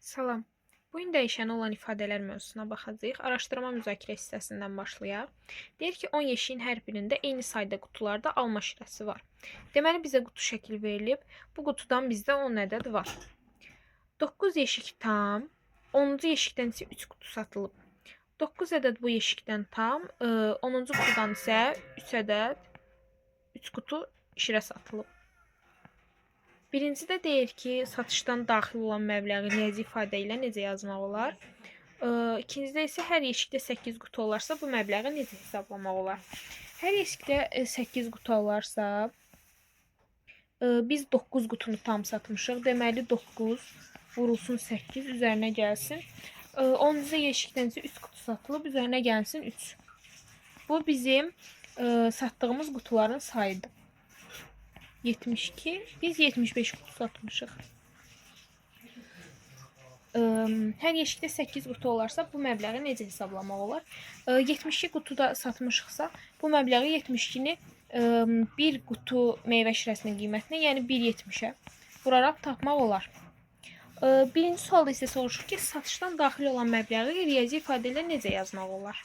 Salam. Bu gün dəyişəni olan ifadələr mövzusuna baxacağıq. Araşdırma müzakirə hissəsindən başlayaq. Deyir ki, 10 yeşiyin hər birində eyni sayda qutularda alma şirəsi var. Deməli, bizə qutu şəkli verilib. Bu qutudan bizdə 10 ədəd var. 9 yeşik tam, 10-cu yeşikdən isə 3 qutu satılıb. 9 ədəd bu yeşikdən tam, 10-cu qutudan isə 3 ədəd 3 qutu şirə satılıb. Birincidə deyir ki, satışdan daxil olan məbləği riyazi ifadə ilə necə yazmaq olar? İkincidə isə hər yeşikdə 8 qutu olarsa, bu məbləği necə hesablamaq olar? Hər yeşikdə 8 qutu olarsa, biz 9 qutunu tam satmışıq. Deməli, 9 vurulsun 8, üzərinə gəlsin. 10-cu yeşikdən isə 3 qutu satılıb, üzərinə gəlsin 3. Bu bizim satdığımız qutuların sayıdır. 72, biz 75 qutu satmışıq. Hər yeşikdə 8 qutu olarsa, bu məbləği necə hesablamaq olar? 72 qutuda satmışıqsa, bu məbləği 72-ni bir qutu meyvə şirəsinin qiymətinə, yəni 1.70-ə vuraraq tapmaq olar. Birinci sualda isə soruşur ki, satışdan daxil olan məbləği riyazi ifadə ilə necə yazmaq olar?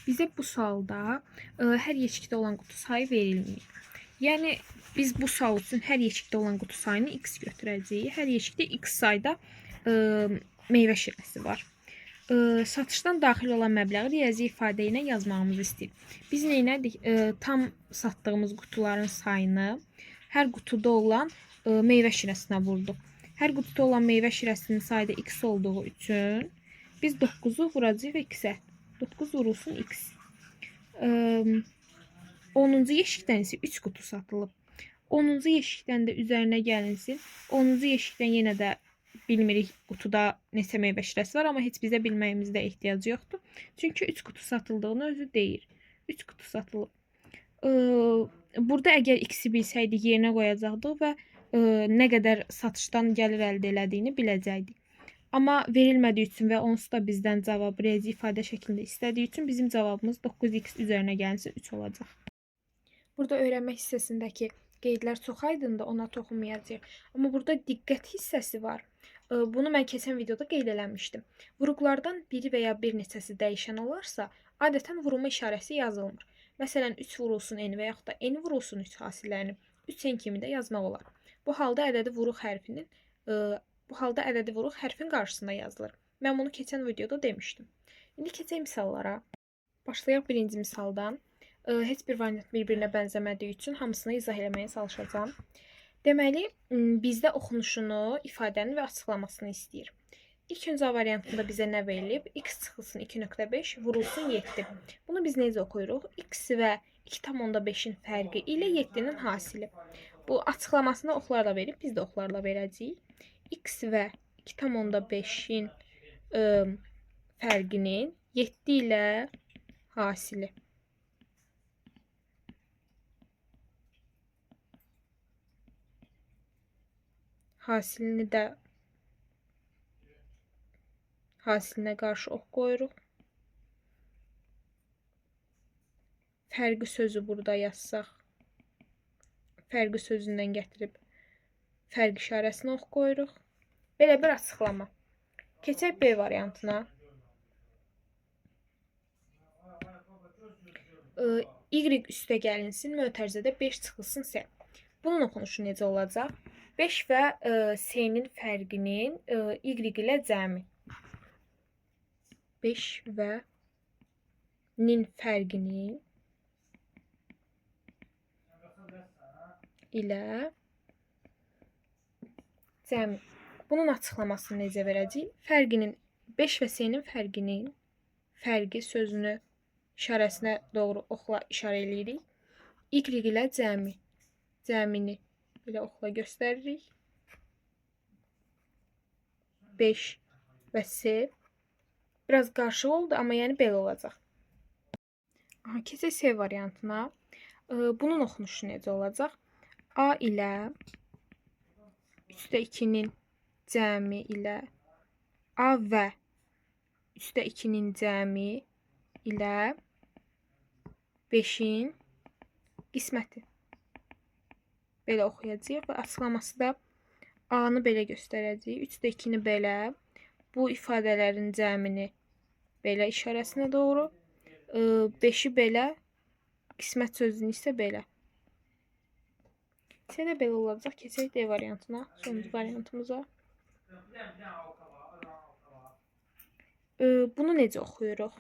Bizə bu sualda hər yeşikdə olan qutu sayı verilməyib. Yəni, biz bu sual üçün hər yeşikdə olan qutu sayını x götürəcəyik. Hər yeşikdə x sayda meyvə şirəsi var. Satışdan daxil olan məbləği riyazi ifadə ilə yazmağımızı istəyir. Biz neynədik? Tam satdığımız qutuların sayını hər qutuda olan meyvə şirəsinə vurduq. Hər qutuda olan meyvə şirəsinin sayı da x olduğu üçün biz 9-u vuracağıq x-ə. 9 vurulsun x. 10-cu yeşikdən isə 3 qutu satılıb. 10-cu yeşikdən də üzərinə gəlinsin. 10-cu yeşikdən yenə də bilmirik qutuda neçə meyvə şirəsi var, amma heç bizə bilməyimizdə ehtiyac yoxdur. Çünki 3 qutu satıldığını özü deyir. 3 qutu satılıb. Burada əgər x-i bilsəydik, yerinə qoyacaqdıq və nə qədər satışdan gəlir əldə elədiyini biləcəkdik. Amma verilmədiyi üçün və onsuz da bizdən cavab riyazi ifadə şəklində istədiyi üçün bizim cavabımız 9x üzərinə gəlsin 3 olacaq. Burada öyrənmə hissəsindəki qeydlər çox aydındır, ona toxunmayacağıq. Amma burada diqqət hissəsi var. Bunu mən keçən videoda qeyd eləmişdim. Vuruqlardan biri və ya bir neçəsi dəyişən olarsa, adətən vurulma işarəsi yazılmır. Məsələn, 3 vurulsun n və yaxud da n vurulsun 3 hasillərini 3n kimi də yazmaq olar. Bu halda ədədi vuruq hərfin qarşısında yazılır. Mən bunu keçən videoda demişdim. İndi keçək misallara. Başlayaq birinci misaldan. Heç bir variant bir-birinə bənzəmədiyi üçün hamısını izah eləməyə çalışacağam. Deməli, bizdə oxunuşunu, ifadənin və açıqlamasını istəyir. İlk öncə variantında bizə nə verilib? X çıxılsın 2.5, vurulsun 7. Bunu biz necə oxuyuruq? X və 2,5-in fərqi ilə 7-nin hasili. Bu açıqlamasını oxlarla verib, biz də oxlarla verəcəyik. X və 2,5-in fərqinin 7 ilə hasili. Hasilinə qarşı ox qoyuruq. Fərqi sözü burada yazsaq, fərqi sözündən gətirib fərq işarəsinə ox qoyuruq. Belə bir açıqlama. Keçək B variantına. Y üstə gəlinsin, mötərizədə 5 çıxılsın S. Bunun oxunuşu necə olacaq? 5 və S-nin fərqinin Y ilə cəmi. 5 və nin fərqinin ilə cəmi. Bunun açıqlamasını necə verəcəyik? Fərqinin 5 və S-nin fərqinin fərqi sözünü işarəsinə doğru oxla işarə eləyirik. Y ilə cəmi. Cəmini belə oxla göstəririk. 5 və S. Biraz qarışıq oldu, amma yəni belə olacaq. Keçək S variantına. Bunun oxunuşu necə olacaq? A ilə 3/2-nin cəmi ilə A və 3/2-nin cəmi ilə 5-in qisməti. Belə oxuyacağıq və açıqlaması da A-nı belə göstərəcəyik. 3-də 2-ni belə. Bu ifadələrin cəmini belə işarəsinə doğru. 5-i belə. Qismət sözünü isə belə. C də belə olacaq. Keçək D variantına. Sonuncu variantımıza. Bunu necə oxuyuruq?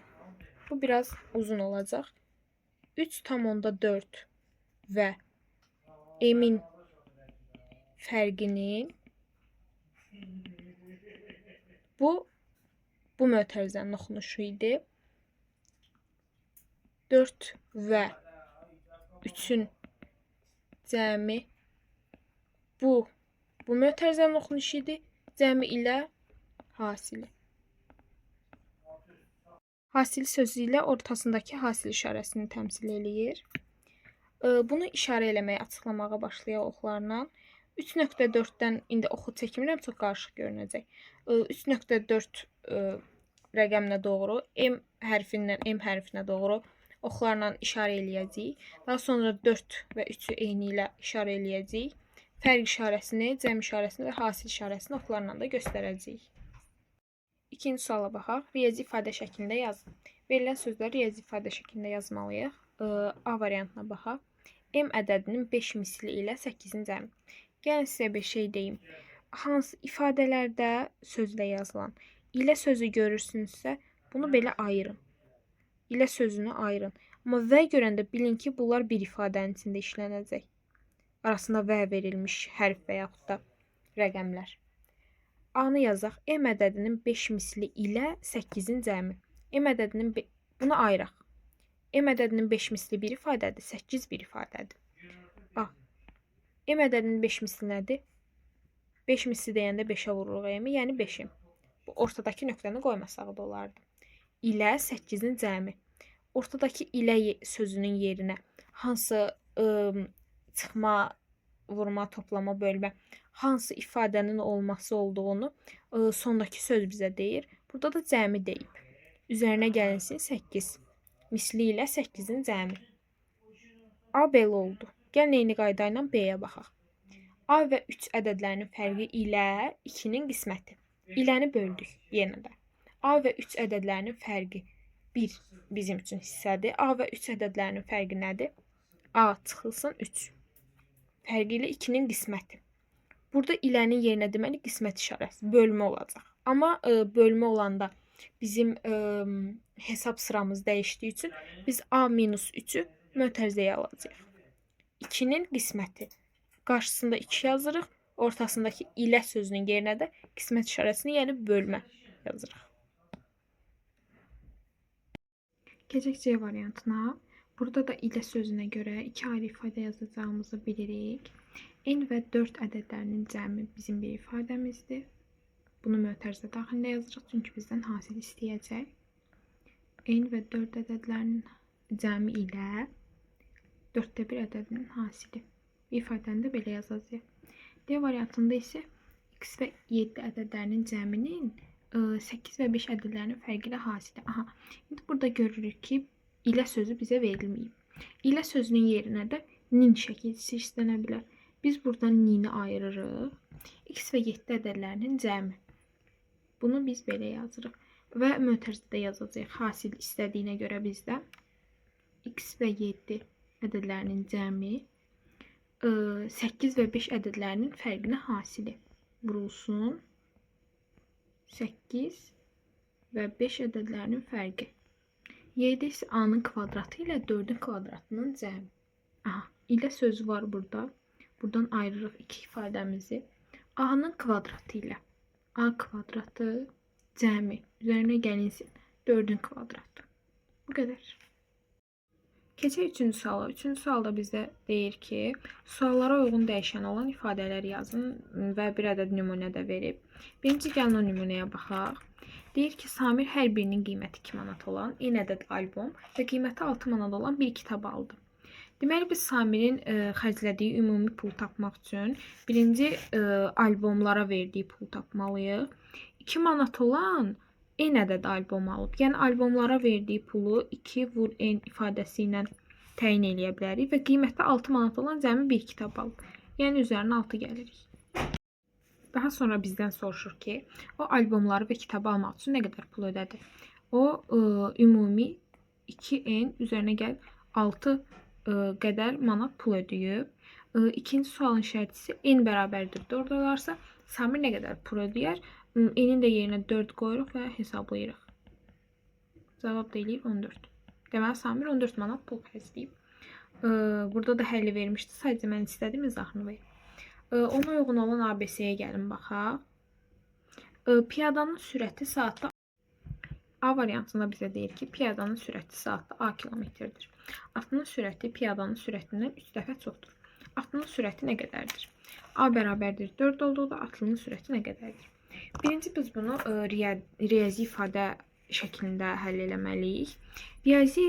Bu biraz uzun olacaq. 3,4 və M-in fərqinin bu mötərizənin oxunuşu idi. 4 və 3-ün cəmi bu mötərizənin oxunuşu idi. Cəmi ilə hasili. Hasil sözü ilə ortasındakı hasil işarəsini təmsil eləyir. Bunu işarə eləməyə, açıqlamağa başlayaq oxlarla. 3,4-dən indi oxu çəkmirəm, çox qarışıq görünəcək. 3,4 rəqəminə doğru M hərfindən M hərfinə doğru oxlarla işarə eləyəcəyik. Daha sonra 4 və 3-ü eyni ilə işarə eləyəcəyik. Fərq işarəsini, cəm işarəsini və hasil işarəsini oxlarla da göstərəcəyik. İkinci suala baxaq. Riyazi ifadə şəklində yazın. Verilən sözləri riyazi ifadə şəklində yazmalıyıq. A variantına baxaq. M ədədinin 5 misli ilə 8-in cəmi. Gəlin sizə bir şey deyim. Hansı ifadələrdə sözlə yazılan ilə sözü görürsünüzsə, bunu belə ayırın. ilə sözünü ayırın. Amma və görəndə bilin ki, bunlar bir ifadənin içində işlənəcək. Arasında və verilmiş hərf və yaxud da rəqəmlər. A-nı yazaq. M ədədinin 5 misli ilə 8-in cəmi. M ədədinin bunu ayıraq. M ədədinin 5 misli bir ifadədir, 8 bir ifadədir. A. M ədədinin 5 misli nədir? 5 misli deyəndə 5-ə vururuq M-i, yəni 5-im. Bu ortadakı nöqtəni qoymasaq da olardı. ilə 8-in cəmi. Ortadakı ilə sözünün yerinə hansı çıxma, vurma, toplama, bölmə, hansı ifadənin olması olduğunu sondakı söz bizə deyir. Burada da cəmi deyib. Üzərinə gəlinsin 8. Misli ilə 8-in cəmi. A belə oldu. Gəlin eyni qayda ilə B-yə baxaq. A və 3 ədədlərinin fərqi ilə 2-nin qisməti. İləni böldük yenə də. A və 3 ədədlərinin fərqi 1 bizim üçün hissədir. A və 3 ədədlərinin fərqi nədir? A çıxılsın 3. Fərqi ilə 2-nin qisməti. Burada ilənin yerinə deməli qismət işarəsi, bölmə olacaq. Amma bölmə olanda bizim hesab sıramız dəyişdiyi üçün biz A minus 3-ü mötərizəyə alacağıq. 2-nin qisməti. Qarşısında 2 yazırıq. Ortasındakı ilə sözünün yerinə də qismət işarəsini, yəni bölmə yazırıq. Keçək C variantına. Burada da ilə sözünə görə 2 ayrı ifadə yazacağımızı bilirik. N və 4 ədədlərinin cəmi bizim bir ifadəmizdir. Bunu mötərizə daxilində yazırıq, çünki bizdən hasil istəyəcək. N və 4 ədədlərinin cəmi ilə 4də 1 ədədinin hasili. İfadəni də belə yazacağıq. D variantında isə x və 7 ədədlərinin cəminin 8 və 5 ədədlərinin fərqi ilə hasili. Aha, indi burada görürük ki, ilə sözü bizə verilməyib. İlə sözünün yerinə də nin şəkilçisi istənə bilər. Biz buradan nini ayırırıq. X və 7 ədədlərinin cəmi. Bunu biz belə yazırıq. Və mötərizədə yazacağıq. Hasil istədiyinə görə bizdə x və 7 ədədlərinin cəmi 8 və 5 ədədlərinin fərqinə hasili. Vurulsun 8 və 5 ədədlərinin fərqi. 7 isə A-nın kvadratı ilə 4-ün kvadratının cəmi. Aha, ilə sözü var burada. Buradan ayırırıq iki ifadəmizi. A-nın kvadratı ilə A kvadratı cəmi. Üzərinə gəlinsin 4-ün kvadratı. Bu qədər. Keçək 3-cü suala. 3-cü sualda bizdə deyir ki, suallara uyğun dəyişən olan ifadələri yazın və bir ədəd nümunə də verib. Birinci gəlin o nümunəyə baxaq. Deyir ki, Samir hər birinin qiyməti 2 manat olan n ədəd albom və qiyməti 6 manat olan bir kitab aldı. Deməli, biz Samirin xərclədiyi ümumi pulu tapmaq üçün birinci albomlara verdiyi pulu tapmalıyıq. 2 manat olan n ədəd albom alıb. Yəni, albomlara verdiyi pulu 2 vur n ifadəsi ilə təyin eləyə bilərik və qiyməti 6 manat olan cəmi bir kitab alıb. Yəni, üzərinə 6 gəlirik. Daha sonra bizdən soruşur ki, o albomları və kitabı almaq üçün nə qədər pul ödədi? O ümumi 2n üzərinə gəl 6 qədər manat pul ödəyib. İkinci sualın şərtisi n bərabərdir 4 olarsa, Samir nə qədər pul ödəyər? N-in də yerinə 4 qoyuruq və hesablayırıq. Cavab da eləyir 14. Deməli, Samir 14 manat pul xərcləyib. Burada da həlli vermişdi. Sadəcə mən istədim izahını verim. Ona uyğun olan ABC-yə gəlin baxaq. Piyadanın sürəti saatda A variantında bizə deyir ki, piyadanın sürəti saatda A kilometrdir. Atının sürəti piyadanın sürətindən 3 dəfə çoxdur. Atının sürəti nə qədərdir? A bərabərdir 4 olduqda atının sürəti nə qədərdir? Birinci biz bunu riyazi ifadə şəklində həll eləməliyik. Riyazi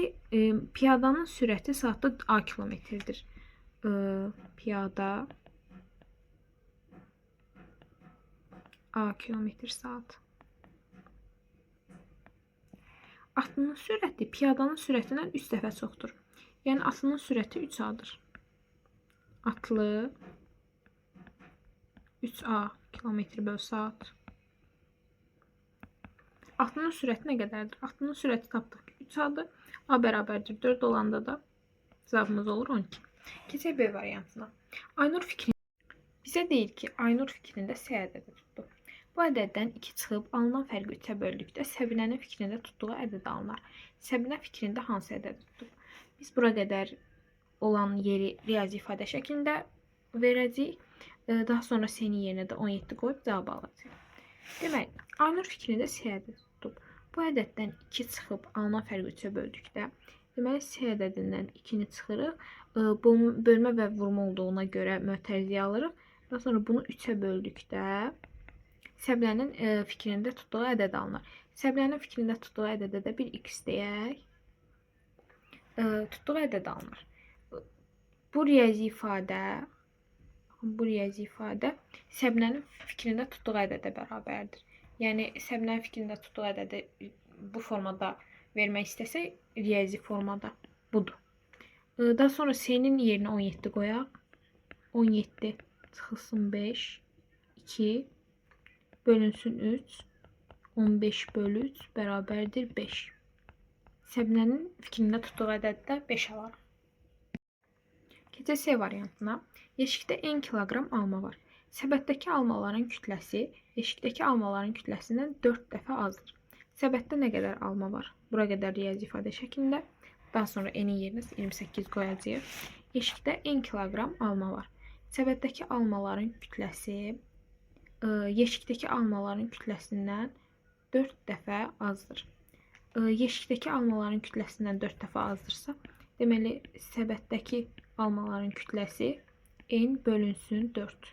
piyadanın sürəti saatda A kilometrdir. Piyada A kilometr saat. Atının sürəti piyadanın sürətindən 3 dəfə çoxdur. Yəni atının sürəti 3A-dır. Atlı 3A kilometr böl saat. Atının sürəti nə qədərdir? Atının sürəti tapdıq ki 3A-dır. A bərabərdir 4 olanda da cavabımız olur 12. Keçək B variantına. Aynur bizə deyir ki, Aynur fikrində S ədədi tutdu. Bu ədəddən 2 çıxıb alınan fərqi 3-ə böldükdə Səbinənin fikrində tutduğu ədəd alınır. Səbinə fikrində hansı ədədi tutduq? Biz bura qədər olan yeri riyazi ifadə şəklində verəcəyik. Daha sonra S-nin yerinə də 17 qoyub cavab alacağıq. Deməli, Aynur fikrində S ədədi tutduq. Bu ədəddən 2 çıxıb alınan fərqi 3-ə böldükdə, deməli S ədədindən 2-ni çıxırıq. Bölmə və vurma olduğuna görə mötərizəyə alırıq. Daha sonra bunu 3-ə böldükdə Səbinənin fikrində tutduğu ədəd alınır. Səbinənin fikrində tutduğu ədədə də bir x deyək. Tutduğu ədəd alınır. Bu riyazi ifadə Səbinənin fikrində tutduğu ədədə bərabərdir. Yəni Səbinənin fikrində tutduğu ədədi bu formada vermək istəsək, riyazi formada budur. Daha sonra S-nin yerinə 17 qoyaq. 17 çıxılsın 5, 2 bölünsün 3, 15 bölü 3 bərabərdir 5. Səbinənin fikrində tutduğu ədəddə 5 alarıq. Keçək C variantına. Yeşikdə n kiloqram alma var. Səbətdəki almaların kütləsi yeşikdəki almaların kütləsindən 4 dəfə azdır. Səbətdə nə qədər alma var? Bura qədər riyazi ifadə şəklində. Daha sonra n-in yerinə 28 qoyacağıq. Yeşikdə n kiloqram alma var. Səbətdəki almaların kütləsi yeşikdəki almaların kütləsindən 4 dəfə azdır. Yeşikdəki almaların kütləsindən 4 dəfə azdırsa, deməli, səbətdəki almaların kütləsi n bölünsün 4.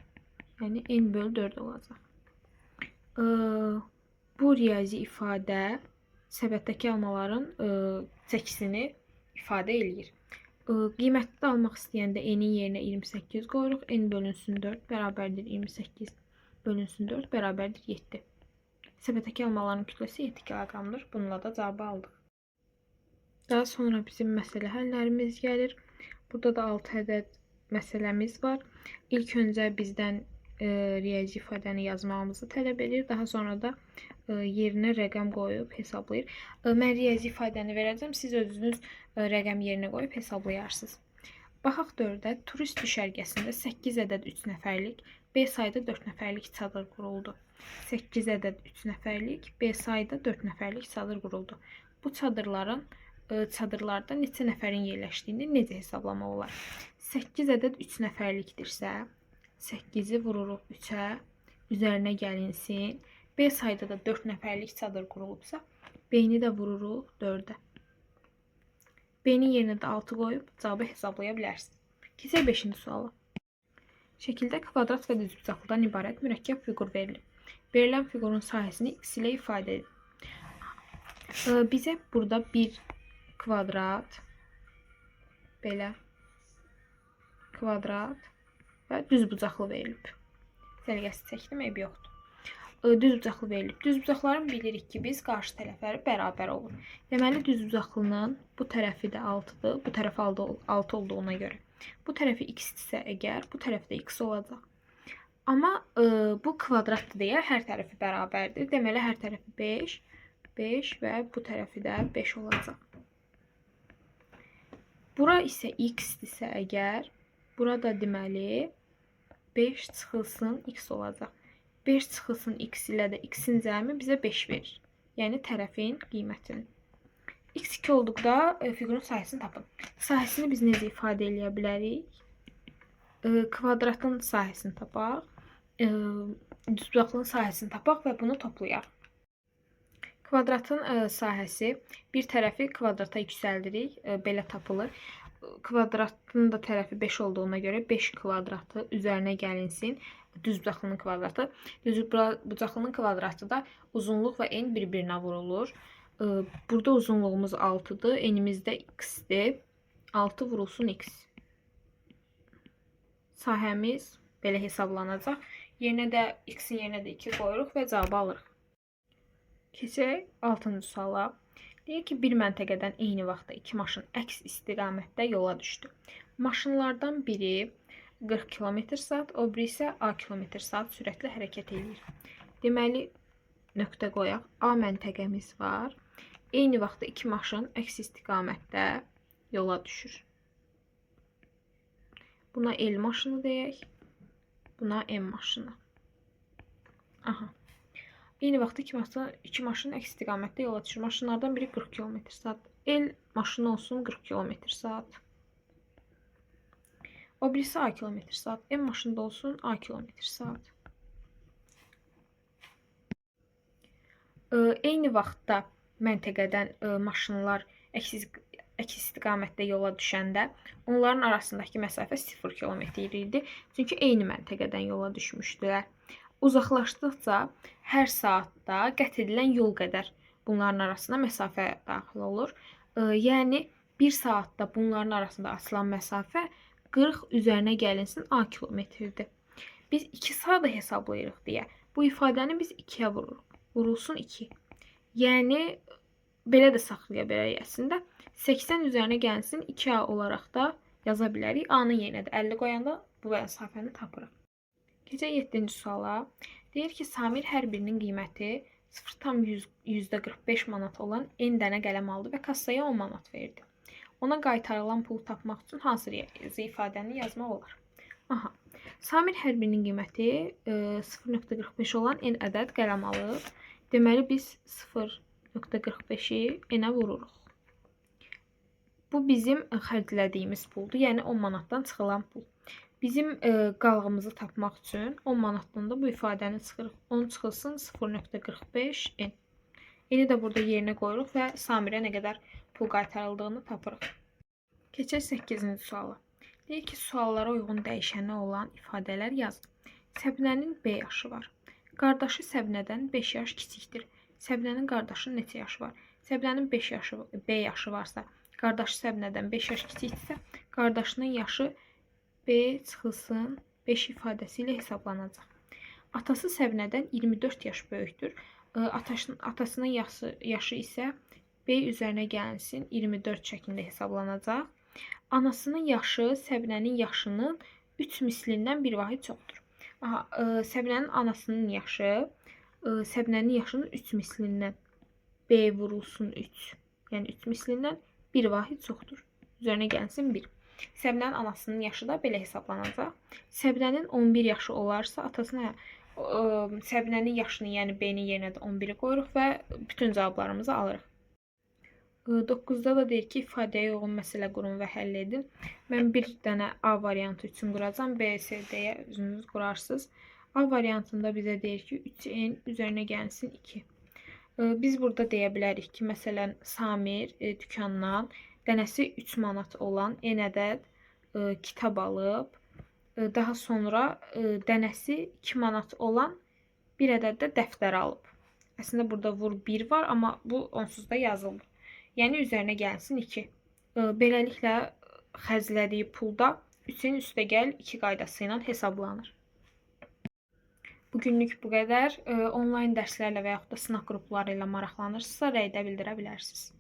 Yəni, n bölü 4 olacaq. Bu riyazi ifadə səbətdəki almaların çəkisini ifadə eləyir. Qiymətli almaq istəyəndə n-in yerinə 28 qoyuruq. N bölünsün 4 bərabərdir 28 bölünsün 4 bərabərdir 7. Səbətdəki almaların kütləsi 7 kiloqramdır. Bununla da cavabı aldıq. Daha sonra bizim məsələ həllərimiz gəlir. Burada da 6 ədəd məsələmiz var. İlk öncə bizdən riyazi ifadəni yazmağımızı tələb edir. Daha sonra da yerinə rəqəm qoyub hesablayır. Mən riyazi ifadəni verəcəm. Siz özünüz rəqəm yerinə qoyub hesablayarsınız. Baxaq 4-də turist düşərgəsində 8 ədəd 3 nəfərlik, B sayda 4 nəfərlik çadır quruldu. 8 ədəd 3 nəfərlik, B sayda 4 nəfərlik çadır quruldu. Bu çadırlarda neçə nəfərin yerləşdiyini necə hesablamaq olar? 8 ədəd 3 nəfərlikdirsə, 8-i vururuq 3-ə, üzərinə gəlinsin. B sayda da 4 nəfərlik çadır qurulubsa, B-ni də vururuq 4-ə. B-nin yerinə də 6 qoyub cavabı hesablaya bilərsiniz. Keçək 5-ci suala. Şəkildə kvadrat və düzbucaqlıdan ibarət mürəkkəb fiqur verilib. Verilən fiqurun sahəsini x ilə ifadə edin. Bizə burada bir kvadrat, belə kvadrat və düzbucaqlı verilib. Sərgəsi çəkdim, eybi yoxdur. Düzbucaqlı verilib. Düzbucaqların bilirik ki, biz qarşı tərəfləri bərabər olur. Deməli, düzbucaqlının bu tərəfi də 6-dır, bu tərəfi 6 olduğuna görə. Bu tərəfi x-dirsə əgər, bu tərəfdə x olacaq. Amma bu kvadratdır deyə hər tərəfi bərabərdir. Deməli, hər tərəfi 5, 5 və bu tərəfi də 5 olacaq. Bura isə x-dirsə əgər, burada deməli 5 çıxılsın x olacaq. 5 çıxılsın x ilə də x-in cəmi bizə 5 verir. Yəni tərəfin qiymətini. X2 olduqda fiqurun sahəsini tapın. Sahəsini biz necə ifadə edə bilərik? Kvadratın sahəsini tapaq, düzbucaqlının sahəsini tapaq və bunu toplayaq. Kvadratın sahəsi bir tərəfi kvadrata yüksəldirik, belə tapılır. Kvadratın da tərəfi 5 olduğuna görə 5 kvadratı üzərinə gəlinsin düzbucaqlının kvadratı. Düzbucaqlının kvadratı da uzunluq və en bir-birinə vurulur. Burada uzunluğumuz 6-dır, enimiz də x-dir. 6 vurulsun x. Sahəmiz belə hesablanacaq. Yerinə də x-in yerinə də 2 qoyuruq və cavabı alırıq. Keçək 6-cı suala. Deyir ki, bir məntəqədən eyni vaxtda iki maşın əks istiqamətdə yola düşdü. Maşınlardan biri 40 km/saat, o biri isə A km/saat sürətlə hərəkət edir. Deməli, nöqtə qoyaq. A məntəqəmiz var. Eyni vaxtda iki maşın əks istiqamətdə yola düşür. Buna L maşını deyək. Buna M maşını. Aha. Eyni vaxtda iki maşın əks istiqamətdə yola düşür. Maşınlardan biri 40 km/saat. L maşını olsun 40 km/saat. O birisi A km/saat. M maşını da olsun A km/saat. Eyni vaxtda məntəqədən maşınlar əks istiqamətdə yola düşəndə onların arasındakı məsafə 0 km idi. Çünki eyni məntəqədən yola düşmüşdülər. Uzaqlaşdıqca hər saatda qət edilən yol qədər bunların arasında məsafə daxil olur. Yəni 1 saatda bunların arasında açılan məsafə 40 üzərinə gəlinsin A kilometrdir. Biz 2 saatı hesablayırıq deyə bu ifadəni biz 2-yə vururuq. Vurulsun 2. Yəni belə də saxlaya bilərik əslində. 80 üzərinə gəlsin 2A olaraq da yaza bilərik. A-nın yerinə də 50 qoyanda bu məsafəni tapırıq. Keçək 7-ci suala. Deyir ki, Samir hər birinin qiyməti 0,45 manat olan n dənə qələm aldı və kassaya 10 manat verdi. Ona qaytarılan pulu tapmaq üçün hansı ifadəni yazmaq olar? Aha. Samir hər birinin qiyməti 0,45 olan n ədəd qələm alıb. Deməli biz 0,45-i n-ə vururuq. Bu bizim xərclədiyimiz puldur, yəni 10 manatdan çıxılan pul. Bizim qalğımızı tapmaq üçün 10 manatdan da bu ifadəni çıxırıq. 10 çıxılsın 0,45 n. N-i də burada yerinə qoyuruq və Samirə nə qədər pul qaytarıldığını tapırıq. Keçək 8-ci suala. Deyir ki, suallara uyğun dəyişəni olan ifadələr yazın. Səbnənin B yaşı var. Qardaşı Səbnədən 5 yaş kiçikdir. Səbnənin qardaşının neçə yaşı var? Səbnənin B yaşı varsa, qardaşı Səbnədən 5 yaş kiçikdirsə, qardaşının yaşı B çıxılsın 5 ifadəsi ilə hesablanacaq. Atası Səbnədən 24 yaş böyükdür. Atasının yaşı isə B üzərinə gəlinsin 24 şəklində hesablanacaq. Anasının yaşı Səbnənin yaşının 3 mislindən bir vahid çoxdur. Səbnənin anasının yaşı Səbnənin yaşının 3 mislindən B vurulsun 3. Yəni 3 mislindən bir vahid çoxdur. Üzərinə gəlsin 1. Səbnənin anasının yaşı da belə hesablanacaq. Səbnənin 11 yaşı olarsa, Səbnənin yaşını, yəni B-nin yerinə də 11-i qoyuruq və bütün cavablarımızı alırıq. 9-da da deyir ki, ifadəyə uyğun məsələ qurun və həll edin. Mən bir dənə A variantı üçün quracam, B, C, D-yə özünüz qurarsınız. A variantında bizə deyir ki, 3n üzərinə gəlsin 2. Biz burada deyə bilərik ki, məsələn, Samir dükandan dənəsi 3 manat olan n ədəd kitab alıb, daha sonra dənəsi 2 manat olan bir ədəd də dəftər alıb. Əslində burada vur 1 var, amma bu onsuz da yazılır. Yəni üzərinə gəlsin 2. Beləliklə xərclədiyi pulda 3-ün üstəgəl 2 qaydası ilə hesablanır. Bugünlük bu qədər. Onlayn dərslərlə və yaxud da sınaq qrupları ilə maraqlanırsınızsa rəydə bildirə bilərsiniz.